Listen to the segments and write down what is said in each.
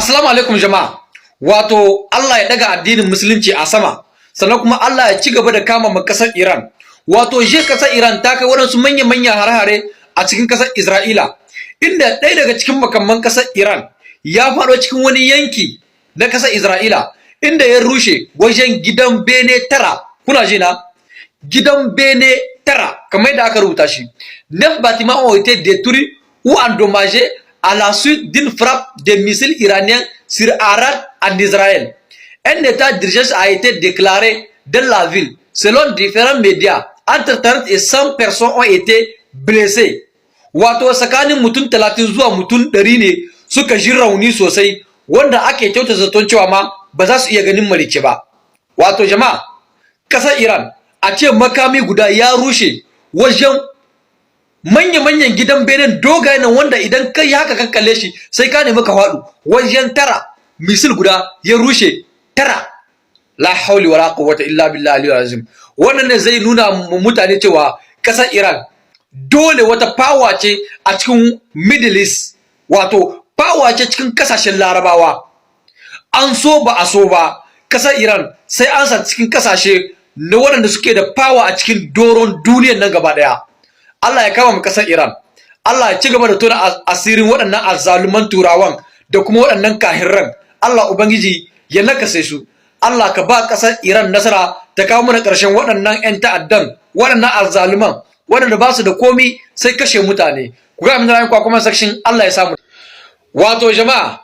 Assalamu alaikum jama'a. Wato Allah ya daga addinin musulunci a sama, sannan kuma Allah ya ci gaba da kama kasar Iran. Wato je kasar Iran ta kai waɗansu manya-manya hare-hare a cikin kasar Isra'ila, inda ɗaya daga cikin makamman kasar Iran ya faɗo cikin wani yanki na kasar Isra'ila, inda ya rushe wajen gidan bene 9. Kuna ji na? Gidan bene 9 kamar yadda aka rubuta shi. 9 bâtiments ont été détruits ou endommagés à la suite d'une frappe de missiles iraniens sur Arad en Israël. Un état d'urgence a été déclaré dans la ville. Selon différents médias, entre 30 et 100 personnes ont été blessées. Wato tsakanin mutum 30 zuwa mutum 100 ne suka ji rauni sosai, wanda ake kyauta zaton cewa ma ba za su iya ganin marice ba. Wato jama'a, kasar Iran a ce makami guda ya rushe wajen manya-manyan gidan benin dogaye nan, wanda idan kai haka kan kalle shi sai ka nemi ka faɗu. Wajen 9 misil guda ya rushe 9. La hauli wala quwwata illa billahi aliyul azim. Wannan ne zai nuna mutane cewa kasar Iran dole wata power ce a cikin Middle East, wato power ce cikin kasashen Larabawa. An so ba a so ba, kasar Iran sai an sa cikin kasashe na waɗanda suke da power a cikin doron duniyar nan gaba daya. Allah ya kama mu kasar Iran. Allah ya ci gaba da tona asirin waɗannan azzaluman turawan da kuma waɗannan kahirran. Allah ubangiji ya nakase su. Allah ka ba kasar Iran nasara ta kawo mana ƙarshen waɗannan 'yan ta'addan, waɗannan azzaluman waɗanda ba su da komi sai kashe mutane. Ku ga min rayuwa kwa kuma section Allah ya samu. Wato jama'a,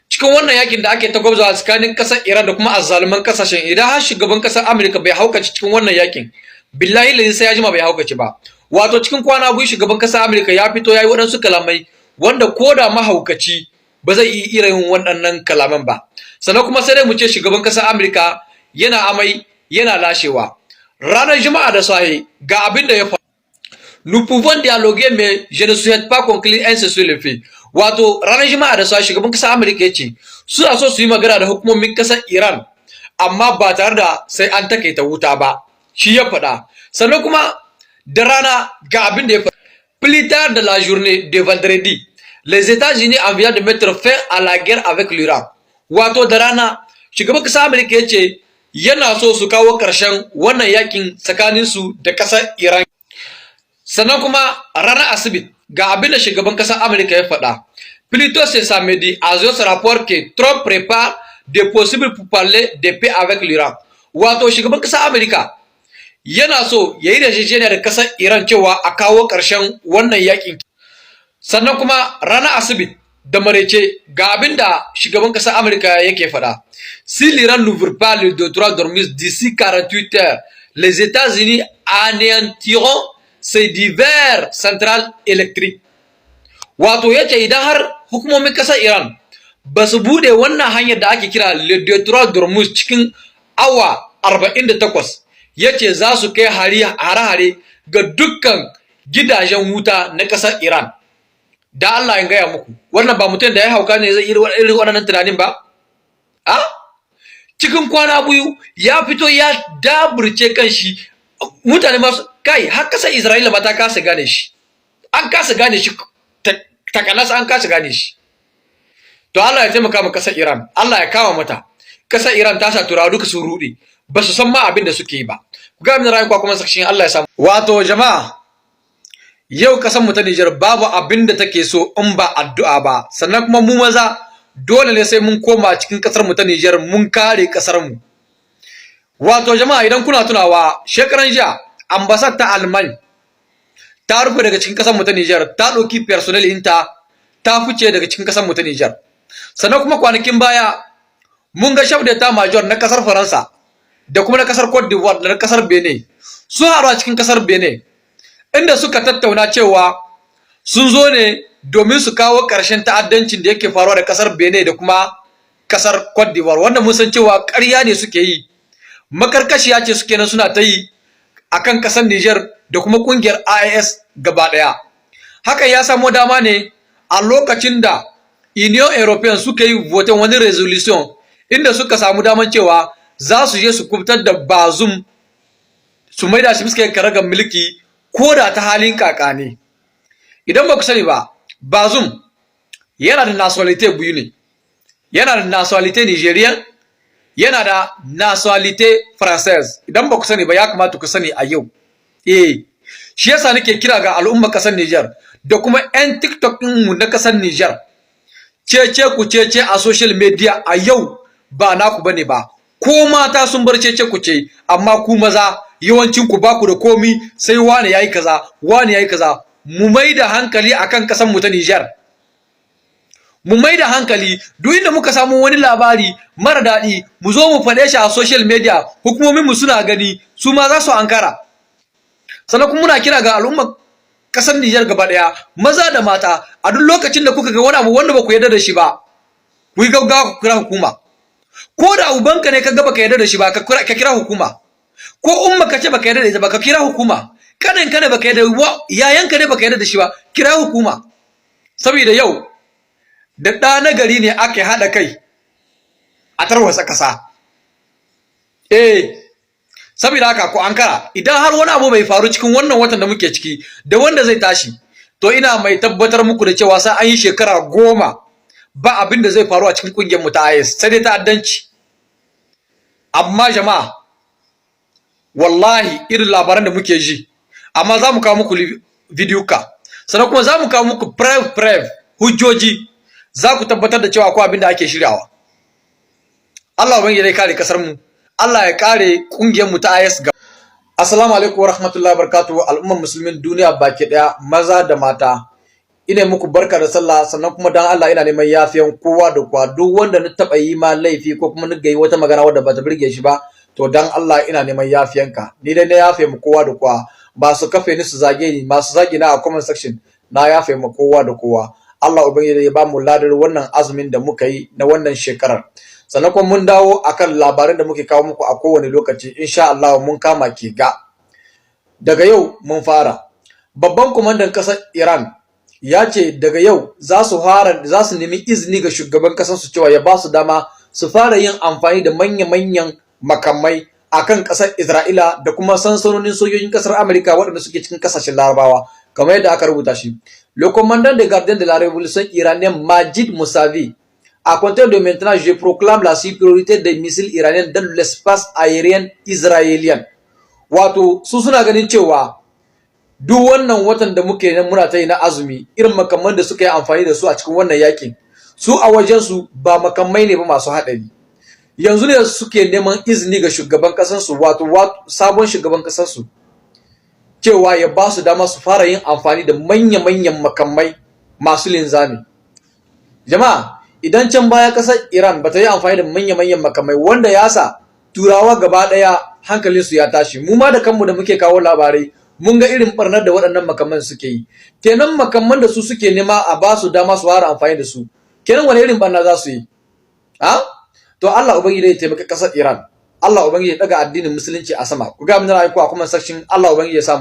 cikin wannan yakin da ake ta gwabzawa tsakanin kasar Iran da kuma azzaluman kasashen, idan har shugaban kasar Amurka bai haukace cikin wannan yakin, billahi lazi sai ya jima bai haukace ba. Wato cikin kwana biyu shugaban kasar Amurka ya fito yayi waɗansu kalamai wanda koda mahaukaci ba zai iya irin waɗannan kalaman ba. Sannan kuma sai dai mu ce shugaban kasar Amurka yana amai yana lashewa. Ranar Juma'a da safe ga abin da ya faru. Nous pouvons dialoguer mais je ne souhaite pas conclure un sur le fait. Wato ranar Juma'a da safe shugaban kasar Amurka ya ce suna so su yi magana da hukumomin kasar Iran, amma ba tare da sai an takaita wuta ba. Shi ya faɗa. Sannan kuma da rana ga abin da ya faru. Plus tard de la journée de vendredi, les États-Unis viennent de mettre fin à la guerre avec l'Iran. Wato da rana shugaban kasar Amurka ya ce yana so su kawo ƙarshen wannan yakin tsakanin su da kasar Iran. Sannan kuma ranar Asibit ga abin da shugaban kasar Amurka ya faɗa. Plus tôt ce samedi, Axios rapporte que Trump prépare des possibles pour parler de paix avec l'Iran. Wato shugaban kasar Amurka yana so ya yi yarjejeniya da kasar Iran cewa a kawo ƙarshen wannan yakin. Sannan kuma ranar Asibit da marece ga abin da shugaban kasar Amurka yake faɗa. Si l'Iran n'ouvre pas le détroit d'Ormuz d'ici 48 heures, les États-Unis anéantiront ces divers centrales électriques. Wato yace idan har hukumomin kasar Iran ba su bude wannan hanyar da ake kira le détroit d'Ormuz cikin awa 48, yace za su kai hare-hare ga dukkan gidajen wuta na kasar Iran. Da Allah ya gaya muku, wannan ba mutum da ya hauka ne zai irin waɗannan tunanin ba? Cikin kwana biyu ya fito ya daburce kan shi, mutane masu kai har kasar Isra'ila ba ta kasa gane shi. An kasa gane shi, takanasa an kasa gane shi. To Allah ya taimaka ma kasar Iran, Allah ya kama mata. Kasar Iran ta sa turawa duka sun rude, ba su san ma abin da suke yi ba. Ku ga min rayuwa kuma section Allah ya samu. Wato jama'a, yau kasar mu ta Niger babu abin da take so in ba addu'a ba. Sannan kuma mu maza dole ne sai mun koma cikin kasar mu ta Niger mun kare kasar mu. Wato jama'a, idan kuna tunawa shekaran jiya ambassad ta Alman ta rufe daga cikin kasar mu ta Niger, ta ɗauki personnel inta ta fice daga cikin kasar mu ta Niger. Sannan kuma kwanakin baya mun ga chef d'état major na kasar Faransa da kuma na kasar Cote d'Ivoire da na kasar Benin su haɗu a cikin kasar Benin, inda suka tattauna cewa sun zo ne domin su kawo ƙarshen ta'addancin da yake faruwa da kasar Benin da kuma kasar Cote d'Ivoire, wanda mun san cewa ƙarya ne suke yi, makarkashiya ce suke nan suna ta yi akan kasar Niger da kuma kungiyar IAS gaba daya. Hakan ya samo dama ne a lokacin da Union European suka yi voten wani resolution inda suka samu daman cewa za su je su kubutar da Bazoum, su maida shi suka yi karagar mulki ko da ta halin kaka ne. Idan ba ku sani ba, Bazoum yana da nationality biyu ne. yana da nationalité Nigerian, yana da nationalité Française. Idan ba ku sani ba ya kamata ku sani a yau. Shi yasa nake kira ga al'umma kasar Niger da kuma 'yan TikTok mu na kasar Niger. Cece ku cece a social media a yau ba naku bane ba. Ko mata sun bar cece ku ce, amma ku maza yawancin ku ba ku da komi sai wani yayi kaza, wani yayi kaza. Mu mai da hankali akan kasar mu ta Niger. Mu mai da hankali duk inda muka samu wani labari mara daɗi mu zo mu faɗe shi a social media, hukumomin mu suna gani su ma za su ankara. Sannan kuma muna kira ga al'umma kasar Niger gaba daya, maza da mata, a duk lokacin da kuka ga wani abu wanda ba ku yarda da shi ba, ku yi gaggawa ku kira hukuma. Ko da ubanka ne ka ga baka yarda da shi ba, ka kira hukuma. Ko umma ka ce baka yarda da ita ba, ka kira hukuma. Kanin ka ne baka yarda, yayanka ne baka yarda da shi ba, kira hukuma. Saboda yau da ɗa na gari ne ake haɗa kai a tarwatsa ƙasa. Saboda haka ku ankara, idan har wani abu bai faru cikin wannan watan da muke ciki da wanda zai tashi, to ina mai tabbatar muku da cewa sai an yi shekara 10 ba abin da zai faru a cikin kungiyar mu ta IS, sai dai ta'addanci. Amma jama'a, wallahi irin labaran da muke ji, amma za mu kawo muku video ka, sannan kuma za mu kawo muku preve hujjoji, za ku tabbatar da cewa akwai abin da ake shiryawa. Allah ubangiji ya kare kasar mu, Allah ya kare kungiyar mu ta IS. Assalamu alaikum warahmatullahi wabarakatuh, al'umman musulmin duniya baki daya, maza da mata. Ina muku barka da sallah, sannan kuma dan Allah ina neman yafiyan kowa da kowa. Duk wanda na taba yi ma laifi ko kuma ni wata magana wadda bata burge shi ba, to dan Allah ina neman yafiyanka. Ni dai na yafe mu kowa da kowa. Ba su kafe ni su zage ni, masu zage na a comment section, na yafe mu kowa da kowa. Allah ubangiji ya ba mu ladar wannan azumin da muka yi na wannan shekarar. Sannan kuma mun dawo akan labarin da muke kawo muku a kowane lokaci, insha Allah mun kama ki ga. Daga yau mun fara. Babban kwamandan kasar Iran ya ce daga yau za su nemi izini ga shugaban kasar su cewa ya ba su dama su fara yin amfani da manya-manyan makamai akan kasar Isra'ila da kuma sansanonin sojojin kasar Amerika waɗanda suke cikin kasashen Larabawa, kamar yadda aka rubuta shi. Le commandant des gardiens de la révolution iranienne Majid Mousavi, à compter de maintenant, je proclame la supériorité des missiles iraniens dans l'espace aérien israélien. Wato su suna ganin cewa duk wannan watan da muke nan muna ta yi na azumi, irin makamman da suka yi amfani da su a cikin wannan yakin, su a wajen su ba makamai ne ba masu haɗari. Yanzu ne suke neman izini ga shugaban kasar su, wato sabon shugaban kasar su, cewa ya ba su dama su fara yin amfani da manya-manyan makamai masu linzami. Jama'a, idan can baya kasar Iran bata yi amfani da manya-manyan makamai, wanda ya sa turawa gaba daya hankalinsu ya tashi. Mu ma da kanmu da muke kawo labarai mun ga irin barnar da waɗannan makaman suke yi. Kenan makamman da su suke nema a ba su dama su fara amfani da su, kenan wani irin barna za su yi? To Allah ubangiji ya taimaka kasar Iran, Allah ubangiji ya daga addinin musulunci a sama. Ku ga mun ra'ayi ku a comment section, Allah ubangiji ya samu